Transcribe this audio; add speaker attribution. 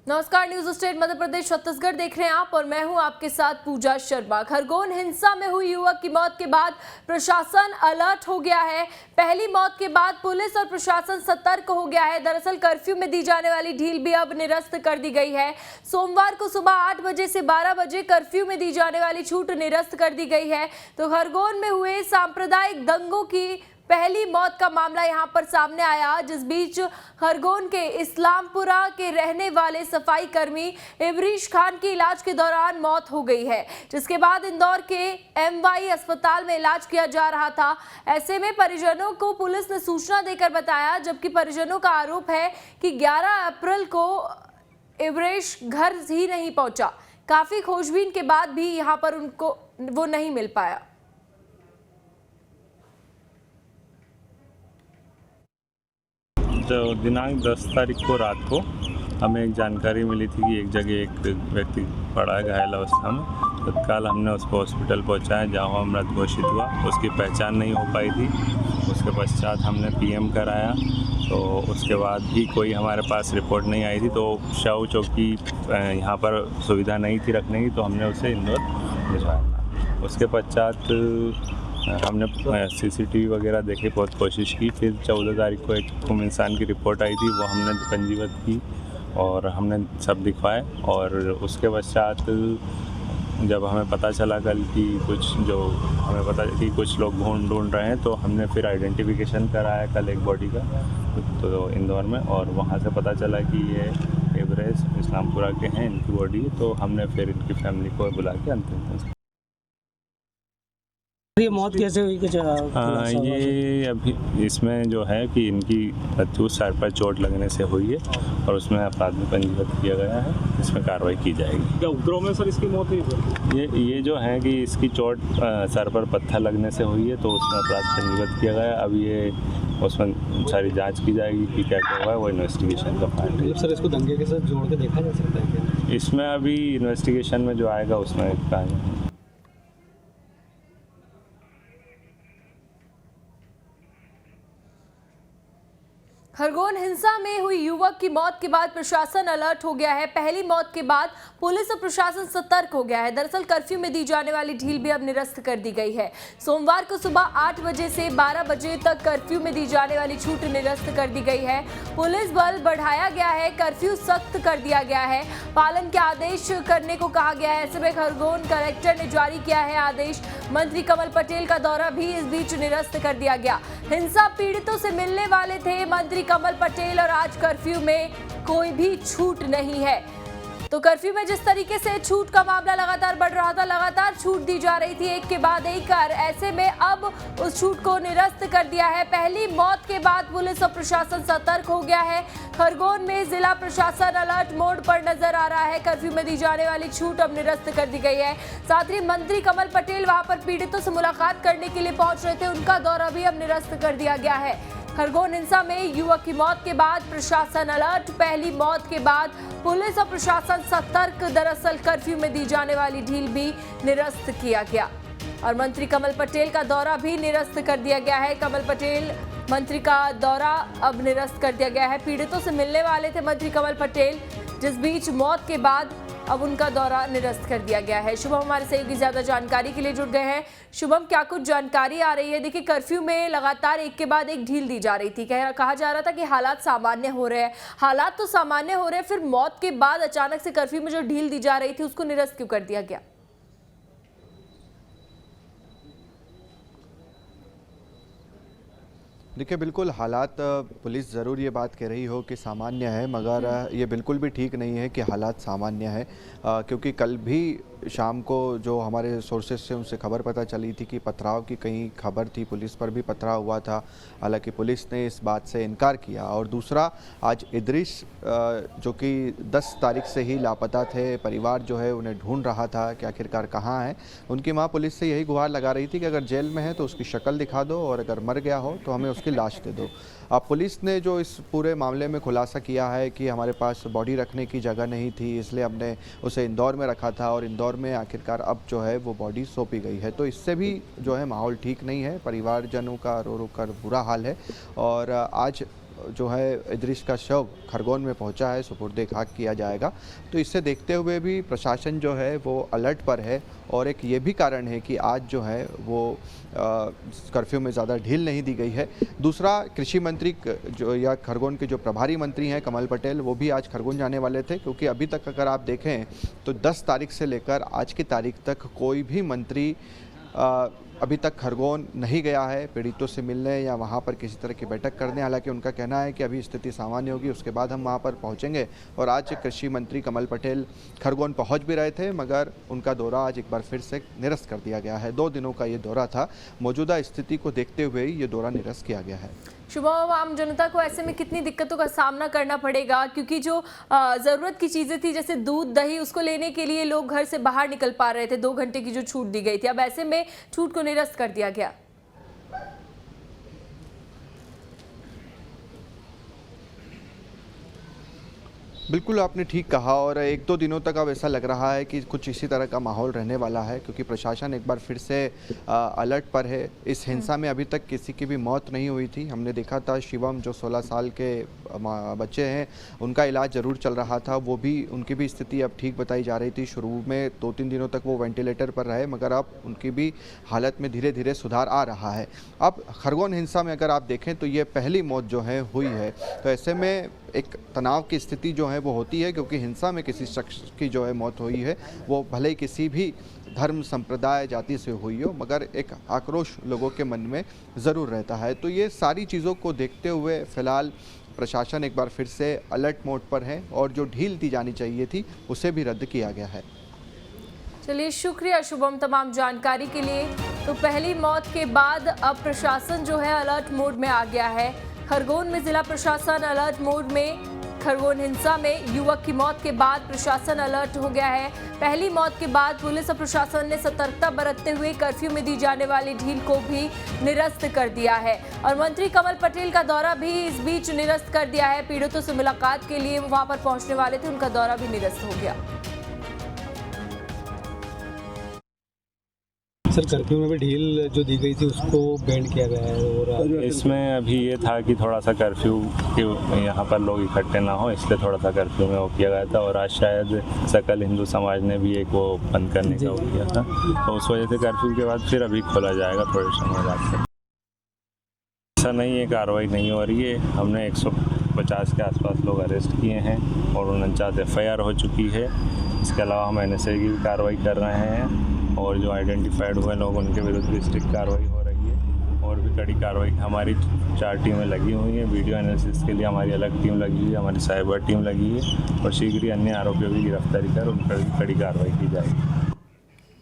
Speaker 1: नमस्कार, news state Madhya Pradesh Chhattisgarh देख रहे हैं आप और मैं हूं आपके साथ पूजा शर्मा। खरगोन हिंसा में हुई युवक की मौत के बाद प्रशासन अलर्ट हो गया है। पहली मौत के बाद पुलिस और प्रशासन सतर्क हो गया है। दरअसल कर्फ्यू में दी जाने वाली ढील भी अब निरस्त कर दी गई है। सोमवार को सुबह 8 बजे से 12 बजे कर्फ्यू में दी जाने वाली छूट निरस्त कर दी गई है। तो खरगोन में हुए सांप्रदायिक दंगों की पहली मौत का मामला यहां पर सामने आया, जिस बीच खरगोन के इस्लामपुरा के रहने वाले सफाई कर्मी इबरीश खान की इलाज के दौरान मौत हो गई है, जिसके बाद इंदौर के MY अस्पताल में इलाज किया जा रहा था। ऐसे में परिजनों को पुलिस ने सूचना देकर बताया, जबकि परिजनों का आरोप है कि 11 अप्रैल को इबरीश घर ही नहीं पहुंचा। काफी खोजबीन के बाद भी यहां पर उनको वो नहीं मिल पाया।
Speaker 2: तो दिनांक 10 तारीख को रात को हमें एक जानकारी मिली थी कि एक जगह एक व्यक्ति पड़ा है घायल अवस्था में। तत्काल हमने उसको हॉस्पिटल पहुंचाया, जहां मृत घोषित हुआ। उसकी पहचान नहीं हो पाई थी। उसके पश्चात हमने PM कराया, तो उसके बाद भी कोई हमारे पास रिपोर्ट नहीं आई थी। तो शव चौकी यहाँ पर सुविधा नहीं थी रखने की, तो हमने उसे इंदौर भिजवाया। उसके पश्चात हमने CCTV वगैरह देखे, बहुत कोशिश की। फिर 14 तारीख को एक गुम इंसान की रिपोर्ट आई थी, वो हमने पंजीबद्ध की और हमने सब दिखवाए। और उसके पश्चात जब हमें पता चला कल कि कुछ लोग ढूंढ रहे हैं, तो हमने फिर आइडेंटिफिकेशन कराया कल एक बॉडी का तो इंदौर में, और वहाँ से पता चला कि ये इबरीश इस्लामपुरा के हैं, इनकी बॉडी। तो हमने फिर इनकी फैमिली को बुला के अंतिम
Speaker 3: ये मौत कैसे हुई? कुछ
Speaker 2: ये अभी इसमें जो है कि इनकी मृत्यु सर पर चोट लगने से हुई है और उसमें अपराध में पंजीबद्ध किया गया है। इसमें कार्रवाई की जाएगी।
Speaker 3: क्या उपद्रव में सर इसकी मौत हुई?
Speaker 2: ये जो है कि इसकी चोट सर पर पत्थर लगने से हुई है, तो उसमें अपराध पंजीबद्ध किया गया है। अब ये उसमें सारी जांच की जाएगी कि क्या क्या हुआ है, वो इन्वेस्टिगेशन का पार्ट है।
Speaker 3: सर इसको दंगे के साथ जोड़ के देखा जा सकता है क्या?
Speaker 2: इसमें अभी इन्वेस्टिगेशन में जो आएगा उसमें कहा।
Speaker 1: खरगोन हिंसा में हुई युवक की मौत के बाद प्रशासन अलर्ट हो गया है। पहली मौत के बाद पुलिस और प्रशासन सतर्क हो गया है। दरअसल कर्फ्यू में दी जाने वाली ढील भी अब निरस्त कर दी गई है। सोमवार को सुबह 8 बजे से 12 बजे तक कर्फ्यू में दी जाने वाली छूट निरस्त कर दी गई है। पुलिस बल बढ़ाया गया है, कर्फ्यू सख्त कर दिया गया है, पालन के आदेश करने को कहा गया है। ऐसे में खरगोन कलेक्टर ने जारी किया है आदेश। मंत्री कमल पटेल का दौरा भी इस बीच निरस्त कर दिया गया। हिंसा पीड़ितों से मिलने वाले थे मंत्री कमल पटेल, और आज कर्फ्यू में कोई भी छूट नहीं है। तो कर्फ्यू में जिस तरीके से छूट का मामला लगातार बढ़ रहा था, लगातार छूट दी जा रही थी एक के बाद एक कर, ऐसे में अब उस छूट को निरस्त कर दिया है। पहली मौत के बाद पुलिस और प्रशासन सतर्क हो गया है। खरगोन में जिला प्रशासन अलर्ट मोड पर नजर आ रहा है। कर्फ्यू में दी जाने वाली छूट अब निरस्त कर दी गई है। साथ ही मंत्री कमल पटेल वहां पर पीड़ितों से मुलाकात करने के लिए पहुंच रहे थे, उनका दौरा भी अब निरस्त कर दिया गया है। खरगोन हिंसा में युवक की मौत के बाद प्रशासन अलर्ट, पहली मौत के बाद पुलिस और प्रशासन सतर्क। दरअसल कर्फ्यू में दी जाने वाली ढील भी निरस्त किया गया और मंत्री कमल पटेल का दौरा भी निरस्त कर दिया गया है। कमल पटेल मंत्री का दौरा अब निरस्त कर दिया गया है। पीड़ितों से मिलने वाले थे मंत्री कमल पटेल, जिस बीच मौत के बाद अब उनका दौरा निरस्त कर दिया गया है। शुभम हमारे सहयोगी ज्यादा जानकारी के लिए जुड़ गए हैं। शुभम, क्या कुछ जानकारी आ रही है? देखिए, कर्फ्यू में लगातार एक के बाद एक ढील दी जा रही थी। कहा जा रहा था कि हालात सामान्य हो रहे हैं। हालात तो सामान्य हो रहे हैं, फिर मौत के बाद अचानक से कर्फ्यू में जो ढील दी जा रही थी उसको निरस्त क्यों कर दिया गया?
Speaker 4: देखिए, बिल्कुल हालात पुलिस ज़रूर ये बात कह रही हो कि सामान्य है, मगर ये बिल्कुल भी ठीक नहीं है कि हालात सामान्य है, क्योंकि कल भी शाम को जो हमारे सोर्सेज से उनसे खबर पता चली थी कि पथराव की कहीं खबर थी, पुलिस पर भी पथराव हुआ था। हालांकि पुलिस ने इस बात से इनकार किया। और दूसरा, आज इदरीश जो कि 10 तारीख से ही लापता थे, परिवार जो है उन्हें ढूंढ रहा था कि आखिरकार कहाँ हैं। उनकी माँ पुलिस से यही गुहार लगा रही थी कि अगर जेल में है तो उसकी शक्ल दिखा दो, और अगर मर गया हो तो हमें उसकी लाश दे दो। अब पुलिस ने जो इस पूरे मामले में खुलासा किया है कि हमारे पास बॉडी रखने की जगह नहीं थी, इसलिए हमने उसे इंदौर में रखा था, और इंदौर में आखिरकार अब जो है वो बॉडी सौंपी गई है। तो इससे भी जो है माहौल ठीक नहीं है, परिवारजनों का रो रो कर बुरा हाल है। और आज जो है इदरीश का शव खरगोन में पहुंचा है, सुपुर्द खाक किया जाएगा। तो इससे देखते हुए भी प्रशासन जो है वो अलर्ट पर है और एक ये भी कारण है कि आज जो है वो कर्फ्यू में ज़्यादा ढील नहीं दी गई है। दूसरा, कृषि मंत्री जो या खरगोन के जो प्रभारी मंत्री हैं कमल पटेल, वो भी आज खरगोन जाने वाले थे, क्योंकि अभी तक अगर आप देखें तो 10 तारीख से लेकर आज की तारीख तक कोई भी मंत्री अभी तक खरगोन नहीं गया है पीड़ितों से मिलने या वहाँ पर किसी तरह की बैठक करने। हालांकि उनका कहना है कि अभी स्थिति सामान्य होगी, उसके बाद हम वहाँ पर पहुँचेंगे। और आज कृषि मंत्री कमल पटेल खरगोन पहुँच भी रहे थे, मगर उनका दौरा आज एक बार फिर से निरस्त कर दिया गया है। 2 दिनों का ये दौरा था। मौजूदा स्थिति को देखते हुए ही ये दौरा निरस्त किया गया है।
Speaker 1: शुभम, आम जनता को ऐसे में कितनी दिक्कतों का सामना करना पड़ेगा, क्योंकि जो ज़रूरत की चीज़ें थी जैसे दूध दही, उसको लेने के लिए लोग घर से बाहर निकल पा रहे थे। 2 घंटे की जो छूट दी गई थी, अब ऐसे में छूट को निरस्त कर दिया गया।
Speaker 4: बिल्कुल आपने ठीक कहा और 1-2 दिनों तक अब ऐसा लग रहा है कि कुछ इसी तरह का माहौल रहने वाला है, क्योंकि प्रशासन एक बार फिर से अलर्ट पर है। इस हिंसा में अभी तक किसी की भी मौत नहीं हुई थी। हमने देखा था शिवम जो 16 साल के बच्चे हैं, उनका इलाज ज़रूर चल रहा था, वो भी उनकी भी स्थिति अब ठीक बताई जा रही थी। शुरू में 2-3 दिनों तक वो वेंटिलेटर पर रहे, मगर अब उनकी भी हालत में धीरे धीरे सुधार आ रहा है। अब खरगोन हिंसा में अगर आप देखें तो ये पहली मौत जो है हुई है, तो ऐसे में एक तनाव की स्थिति जो है वो होती है, क्योंकि हिंसा में किसी शख्स की जो है मौत हुई है वो भले ही किसी भी धर्म संप्रदाय जाति से हुई हो, मगर एक आक्रोश लोगों के मन में ज़रूर रहता है। तो ये सारी चीज़ों को देखते हुए फ़िलहाल प्रशासन एक बार फिर से अलर्ट मोड पर है और जो ढील दी जानी चाहिए थी उसे भी रद्द किया गया है।
Speaker 1: चलिए, शुक्रिया शुभम तमाम जानकारी के लिए। तो पहली मौत के बाद अब प्रशासन जो है अलर्ट मोड में आ गया है। खरगोन में जिला प्रशासन अलर्ट मोड में। खरगोन हिंसा में युवक की मौत के बाद प्रशासन अलर्ट हो गया है। पहली मौत के बाद पुलिस और प्रशासन ने सतर्कता बरतते हुए कर्फ्यू में दी जाने वाली ढील को भी निरस्त कर दिया है और मंत्री कमल पटेल का दौरा भी इस बीच निरस्त कर दिया है। पीड़ितों से मुलाकात के लिए वो वहां पर पहुंचने वाले थे, उनका दौरा भी निरस्त हो गया।
Speaker 3: सर, कर्फ्यू में भी ढील जो दी गई थी उसको बैंड किया गया है और
Speaker 2: इसमें अभी ये था कि थोड़ा सा कर्फ्यू के यहाँ पर लोग इकट्ठे ना हो, इसलिए थोड़ा सा कर्फ्यू में वो किया गया था। और आज शायद सकल हिंदू समाज ने भी एक वो बंद करने का वो किया था, तो उस वजह से कर्फ्यू के बाद फिर अभी खोला जाएगा थोड़े समय बाद। ऐसा नहीं है, कार्रवाई नहीं हो रही है। हमने 150 के आसपास लोग अरेस्ट किए हैं और 49 FIR हो चुकी है। इसके अलावा हम NSA की भी कार्रवाई कर रहे हैं और जो आइडेंटिफाइड हुए लोग उनके विरुद्ध भी स्ट्रिक्ट कार्रवाई हो रही है और भी कड़ी कार्रवाई। हमारी 4 टीमें लगी हुई हैं। वीडियो एनालिसिस के लिए हमारी अलग टीम लगी हुई है, हमारी साइबर टीम लगी है और शीघ्र ही अन्य आरोपियों की गिरफ्तारी कर उन पर कड़ी कार्रवाई की जाएगी।